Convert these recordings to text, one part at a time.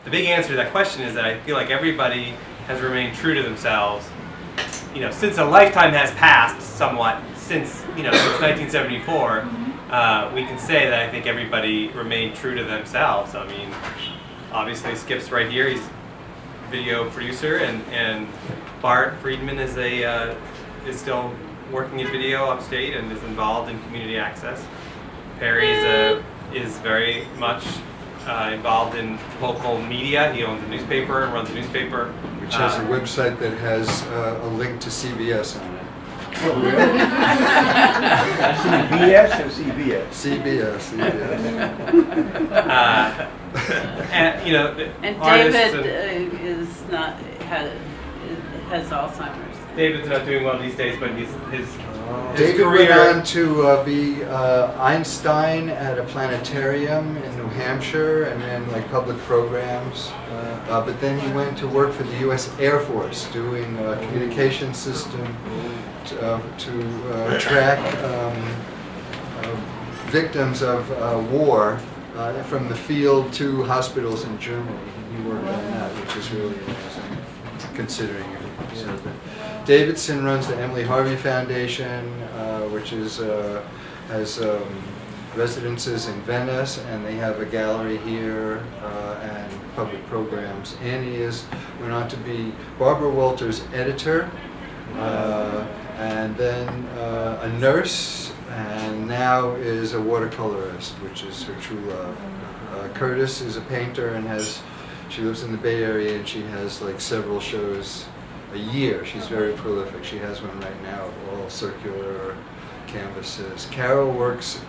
the big answer to that question is that I feel like everybody has remained true to themselves. Since a lifetime has passed somewhat since 1974, we can say that I think everybody remained true to themselves. I mean, obviously Skip's right here. He's a video producer, and Bart Friedman is still working in video upstate and is involved in community access. Perry is very much involved in local media. He owns a newspaper and runs a newspaper. Which has a website that has a link to CBS on it. Oh, really? CBS or CBS? CBS. And David has Alzheimer's. David's not doing well these days, but his David career. went on to be Einstein at a planetarium in New Hampshire, and then public programs. But then he went to work for the U.S. Air Force, doing a communication system to track victims of war from the field to hospitals in Germany. He worked on that, which is really amazing, considering it. So, Davidson runs the Emily Harvey Foundation, which has residences in Venice, and they have a gallery here and public programs. Annie went on to be Barbara Walters' editor, and then a nurse, and now is a watercolorist, which is her true love. Curtis is a painter and she lives in the Bay Area, and she has several shows a year. She's very prolific. She has one right now, all circular canvases. Carol works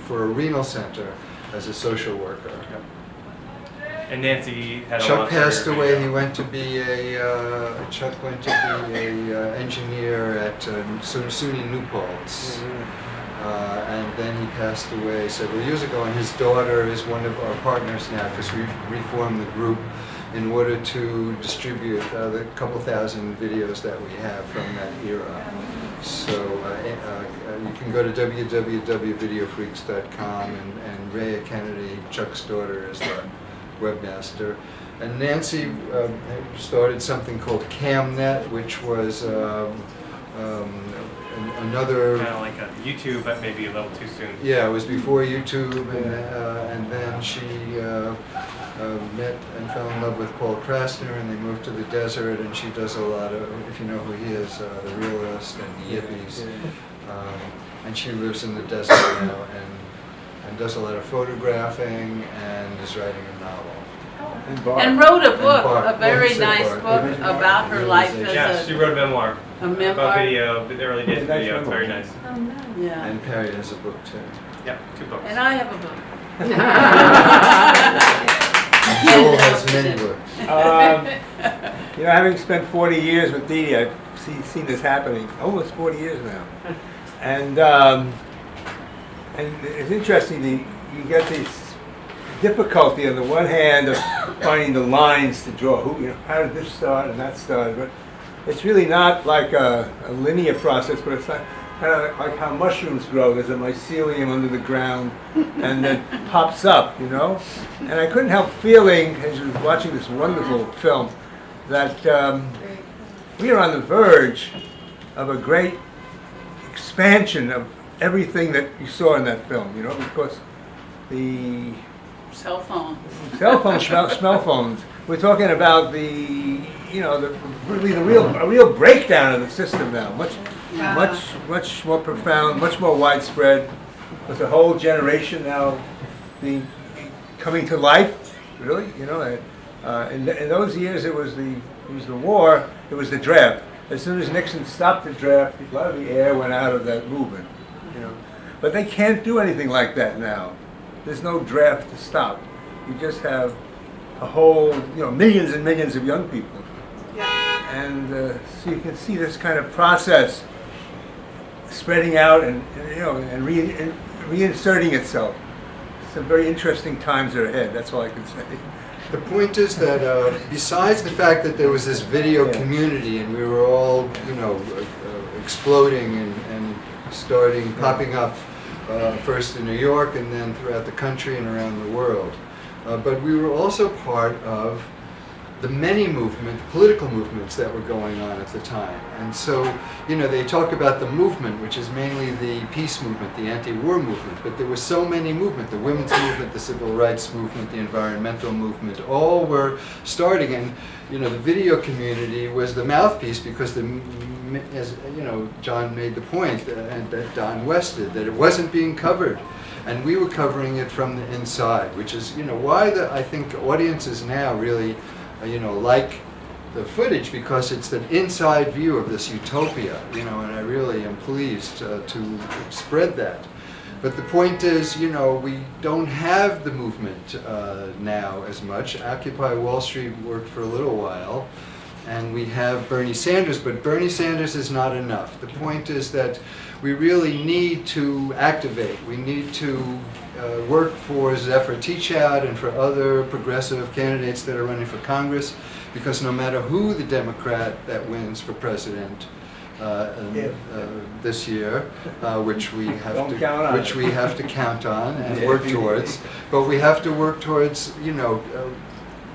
for a renal center as a social worker. And Nancy had Chuck passed away. He went to be Chuck went to be a engineer at SUNY New Paltz. And then he passed away several years ago, and his daughter is one of our partners now, because we've reformed the group in order to distribute the couple thousand videos that we have from that era. So you can go to www.videofreex.com, and Rhea Kennedy, Chuck's daughter, is the webmaster. And Nancy started something called CamNet, which was another... Kind of like a YouTube, but maybe a little too soon. Yeah, it was before YouTube, and then she met and fell in love with Paul Krasner, and they moved to the desert, and she does a lot of, if you know who he is, The Realist and the Yippies. And she lives in the desert now, and does a lot of photographing, and is writing a novel. And wrote a book, Bart. a very Well, nice Bart. book about her life Yeah, she as wrote a memoir. a memoir. About video, the early days of video. It's very nice. Oh, no. Yeah. And Perry has a book too. Yep, 2 books. And I have a book. Joel has many books. Having spent 40 years with DeeDee, I've seen this happening, almost 40 years now. And it's interesting, you get this difficulty on the one hand of finding the lines to draw. How did this start and that start? But it's really not like a linear process, but it's not kind of like how mushrooms grow. There's a mycelium under the ground, and then pops up, And I couldn't help feeling, as I was watching this wonderful film, that we are on the verge of a great expansion of everything that you saw in that film, because the Cell phone. cell phones, smell phones. We're talking about a real breakdown of the system now. Much more profound, much more widespread, with the whole generation now coming to life. Really, in those years it was the war, it was the draft. As soon as Nixon stopped the draft, a lot of the air went out of that movement. But they can't do anything like that now. There's no draft to stop. You just have a whole, millions and millions of young people. Yeah. And so you can see this kind of process spreading out and reinserting itself. Some very interesting times are ahead. That's all I can say. The point is that besides the fact that there was this video community, and we were all, exploding and popping up first in New York and then throughout the country and around the world, but we were also part of the many political movements that were going on at the time. And so, they talk about the movement, which is mainly the peace movement, the anti-war movement, but there were so many movements, the women's movement, the civil rights movement, the environmental movement, all were starting. And, the video community was the mouthpiece because as Jon made the point, and that Don West did, that it wasn't being covered. And we were covering it from the inside, which is, why I think audiences now really like the footage, because it's the inside view of this utopia, and I really am pleased to spread that. But the point is, we don't have the movement now as much. Occupy Wall Street worked for a little while, and we have Bernie Sanders, but Bernie Sanders is not enough. The point is that we really need to activate. We need to work for Zephyr Teachout and for other progressive candidates that are running for Congress, because no matter who the Democrat that wins for president this year, which we have to count on and work towards, but we have to work towards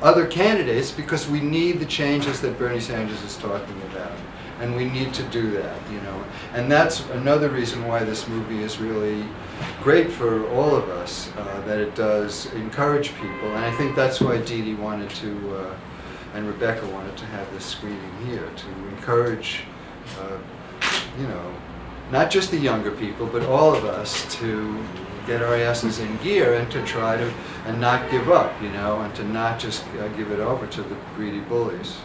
other candidates, because we need the changes that Bernie Sanders is talking about. And we need to do that, And that's another reason why this movie is really great for all of us, that it does encourage people. And I think that's why DeeDee wanted to, and Rebecca wanted to have this screening here, to encourage, not just the younger people, but all of us to get our asses in gear and to try to, and not give up, and to not just give it over to the greedy bullies.